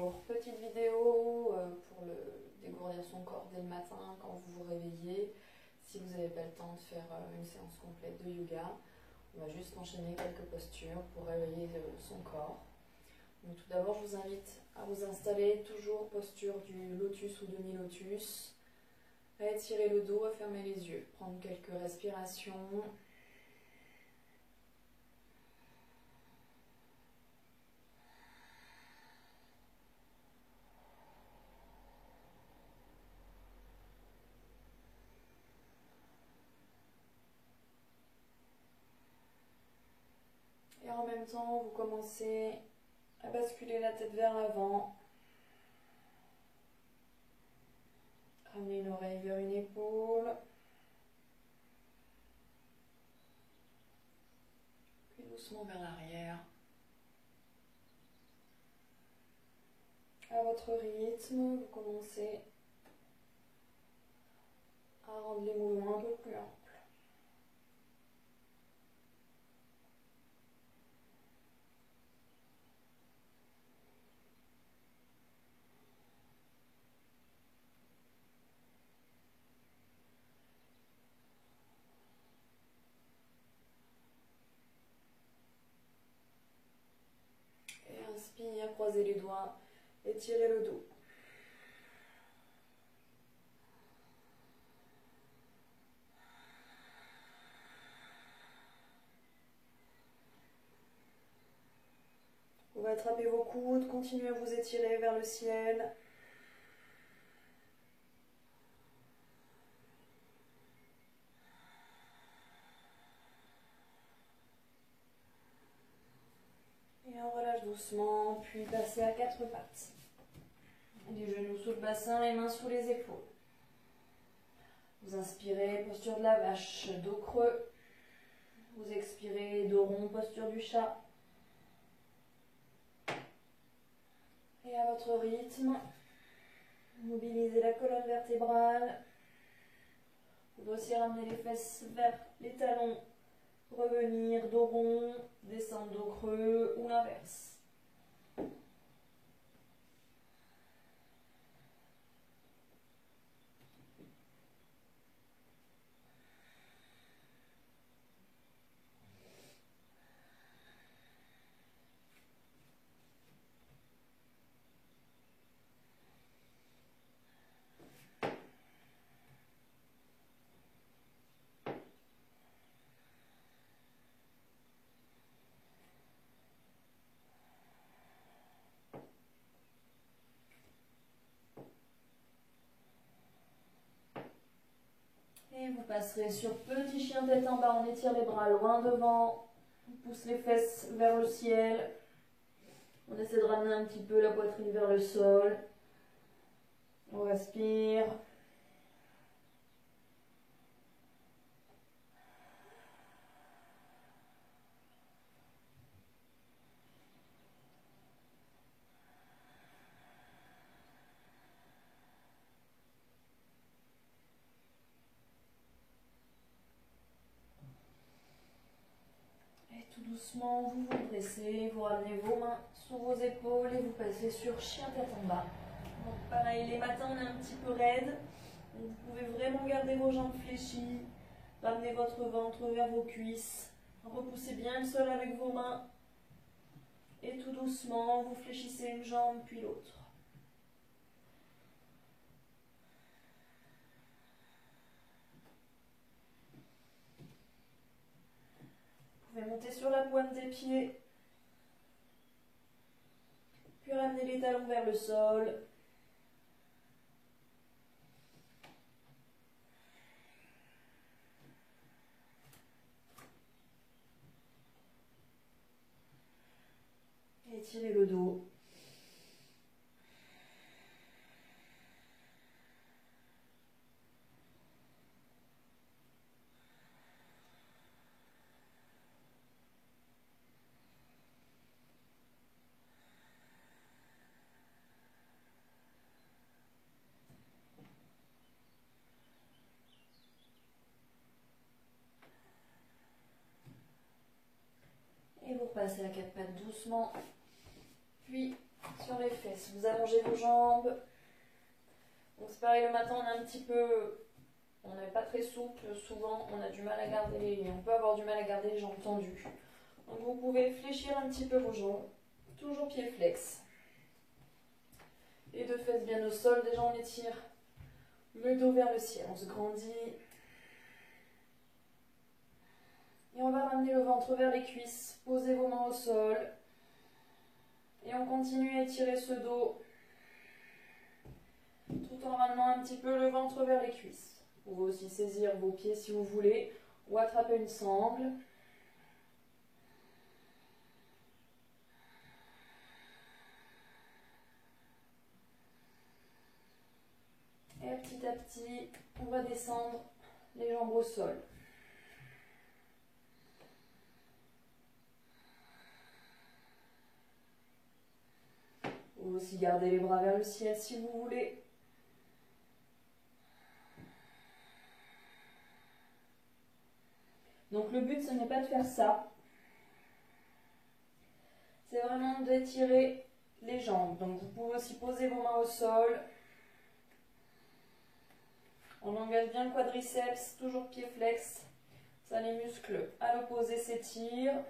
bonjour. Petite vidéo pour dégourdir son corps dès le matin quand vous vous réveillez. Si vous n'avez pas le temps de faire une séance complète de yoga, on va juste enchaîner quelques postures pour réveiller son corps. Donc tout d'abord, je vous invite à vous installer toujours posture du lotus ou demi-lotus, à étirer le dos, à fermer les yeux, prendre quelques respirations. Et en même temps, vous commencez à basculer la tête vers l'avant. Ramenez une oreille vers une épaule. Puis doucement vers l'arrière. À votre rythme, vous commencez à rendre les mouvements un peu plus amples. Et inspire, croisez les doigts, étirez le dos. Vous pouvez attraper vos coudes, continuez à vous étirer vers le ciel. Et on relâche doucement, puis passez à quatre pattes. Les genoux sous le bassin, les mains sous les épaules. Vous inspirez, posture de la vache, dos creux. Vous expirez, dos rond, posture du chat. Et à votre rythme, mobilisez la colonne vertébrale. Vous pouvez aussi ramener les fesses vers les talons. Revenir, dos rond, descendre, dos creux ou l'inverse. Et vous passerez sur petit chien tête en bas, on étire les bras loin devant, on pousse les fesses vers le ciel, on essaie de ramener un petit peu la poitrine vers le sol, on respire. Tout doucement, vous vous dressez, vous ramenez vos mains sur vos épaules et vous passez sur chien tête en bas. Donc pareil, les matins on est un petit peu raide, donc vous pouvez vraiment garder vos jambes fléchies, ramenez votre ventre vers vos cuisses, repoussez bien le sol avec vos mains et tout doucement vous fléchissez une jambe puis l'autre. Vous pouvez monter sur la pointe des pieds, puis ramener les talons vers le sol. Et étirez le dos. Et vous repassez à quatre pattes doucement, puis sur les fesses. Vous allongez vos jambes. Donc c'est pareil, le matin, on est un petit peu... On n'est pas très souple. Souvent, on a du mal à garder... On peut avoir du mal à garder les jambes tendues. Donc vous pouvez fléchir un petit peu vos jambes. Toujours pieds flex. Les deux fesses bien au sol. Déjà, on étire le dos vers le ciel. On se grandit. Et on va ramener le ventre vers les cuisses. Posez vos mains au sol. Et on continue à étirer ce dos. Tout en ramenant un petit peu le ventre vers les cuisses. Vous pouvez aussi saisir vos pieds si vous voulez. Ou attraper une sangle. Et petit à petit, on va descendre les jambes au sol. Vous pouvez aussi garder les bras vers le ciel si vous voulez. Donc le but, ce n'est pas de faire ça. C'est vraiment d'étirer les jambes. Donc vous pouvez aussi poser vos mains au sol. On engage bien le quadriceps, toujours pied flex. Ça, les muscles à l'opposé s'étirent.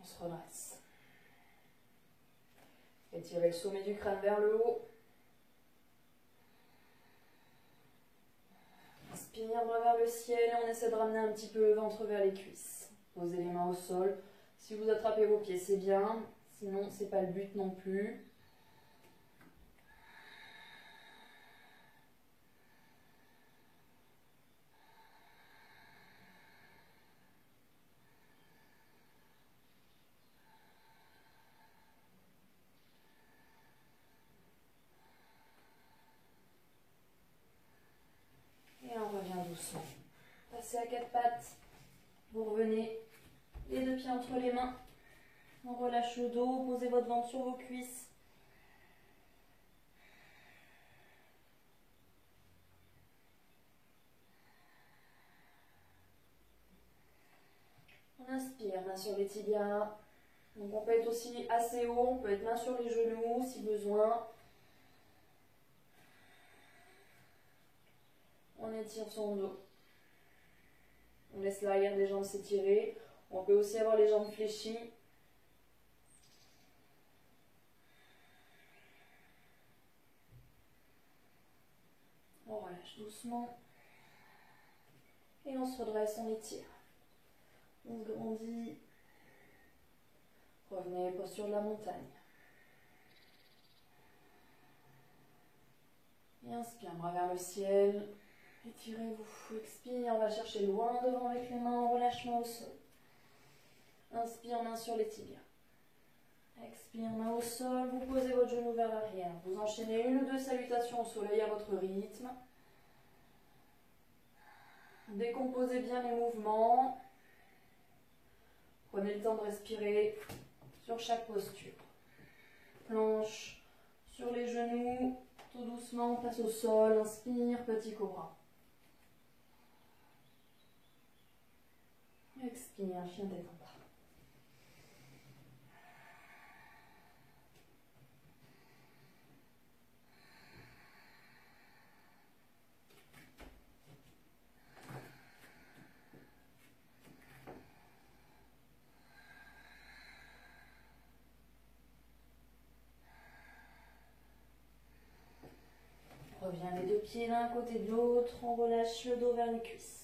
On se redresse. Étirez le sommet du crâne vers le haut. Inspire, bras vers le ciel et on essaie de ramener un petit peu le ventre vers les cuisses. Posez les mains au sol. Si vous attrapez vos pieds, c'est bien. Sinon, ce n'est pas le but non plus. Et on revient doucement. Passez à quatre pattes. Vous revenez les deux pieds entre les mains. On relâche le dos. Posez votre ventre sur vos cuisses. On inspire, main sur les tibias. Donc on peut être aussi assez haut. On peut être main sur les genoux si besoin. On étire son dos. On laisse l'arrière des jambes s'étirer. On peut aussi avoir les jambes fléchies. On relâche doucement. Et on se redresse, on étire. On se grandit. Revenez, posture de la montagne. Et inspire, bras vers le ciel. Étirez-vous. Expire, on va chercher loin devant avec les mains, relâchement au sol. Inspire, main sur les tibias. Expire, main au sol. Vous posez votre genou vers l'arrière. Vous enchaînez une ou deux salutations au soleil à votre rythme. Décomposez bien les mouvements. Prenez le temps de respirer sur chaque posture. Planche sur les genoux. Tout doucement, passe au sol. Inspire, petit cobra. Expire, chien tête en bas. On revient les deux pieds l'un à côté de l'autre. On relâche le dos vers les cuisses.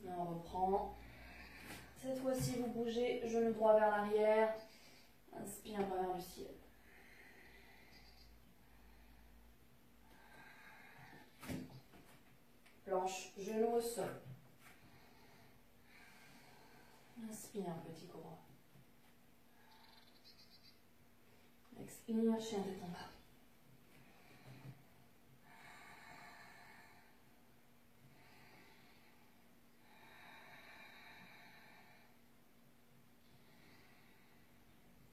Et on reprend. Cette fois-ci, vous bougez, genou droit vers l'arrière. Inspire, bras vers le ciel. Planche, genou au sol. Inspire, petit cobra. Inspire, chien de ton bas.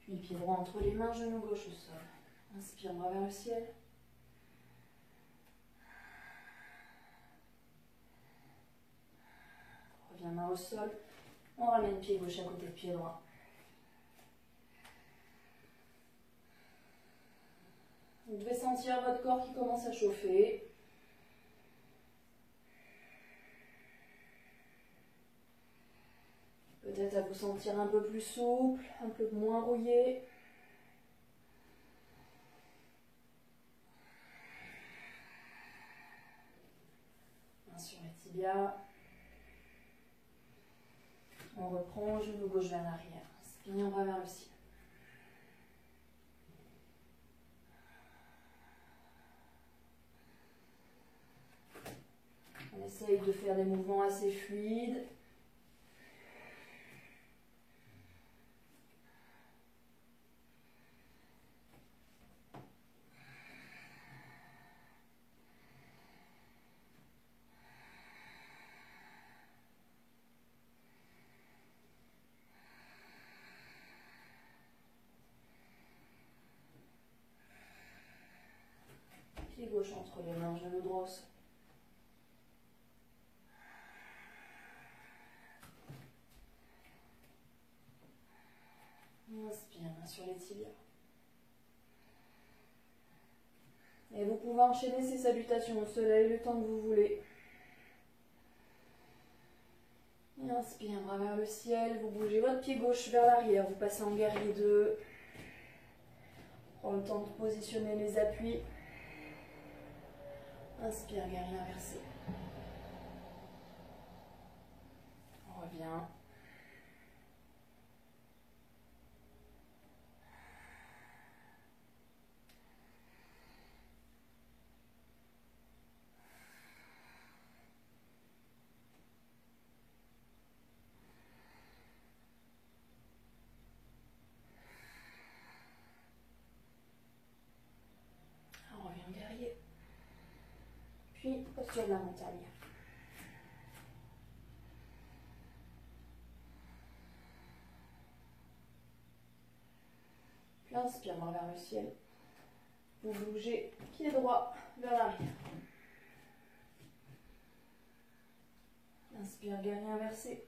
Puis pied droit entre les mains, genou gauche au sol. Inspire, bras vers le ciel. Reviens main au sol. On ramène pied gauche à côté de pied droit. Vous devez sentir votre corps qui commence à chauffer. Peut-être à vous sentir un peu plus souple, un peu moins rouillé. Main sur les tibias. On reprend, genou gauche vers l'arrière. Inspire, bras vers le ciel. On essaye de faire des mouvements assez fluides. Pied gauche entre les mains, genou droit au sol. Inspire, main sur les tibias. Et vous pouvez enchaîner ces salutations au soleil le temps que vous voulez. Inspire, bras vers le ciel. Vous bougez votre pied gauche vers l'arrière. Vous passez en guerrier 2. Prends le temps de positionner les appuis. Inspire, guerrier inversé. On revient. On revient en guerrier. Puis, posture de la montagne. Puis inspire, main vers le ciel. Vous bougez pied droit vers l'arrière. Inspire, guerrier inversé.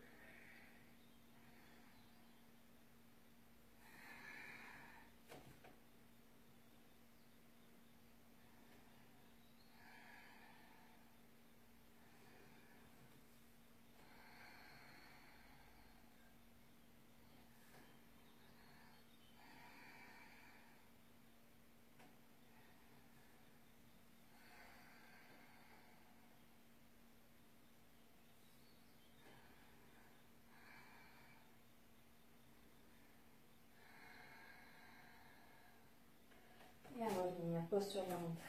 Et à revenir, posture de la montagne.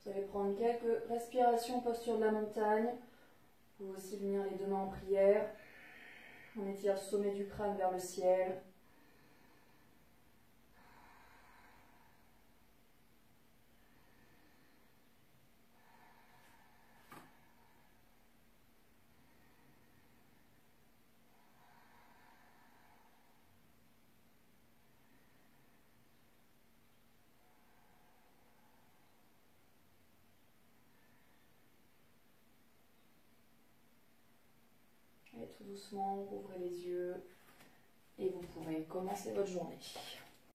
Vous allez prendre quelques respirations, posture de la montagne. Vous pouvez aussi venir les deux mains en prière. On étire le sommet du crâne vers le ciel. Et tout doucement, ouvrez les yeux et vous pourrez commencer votre journée.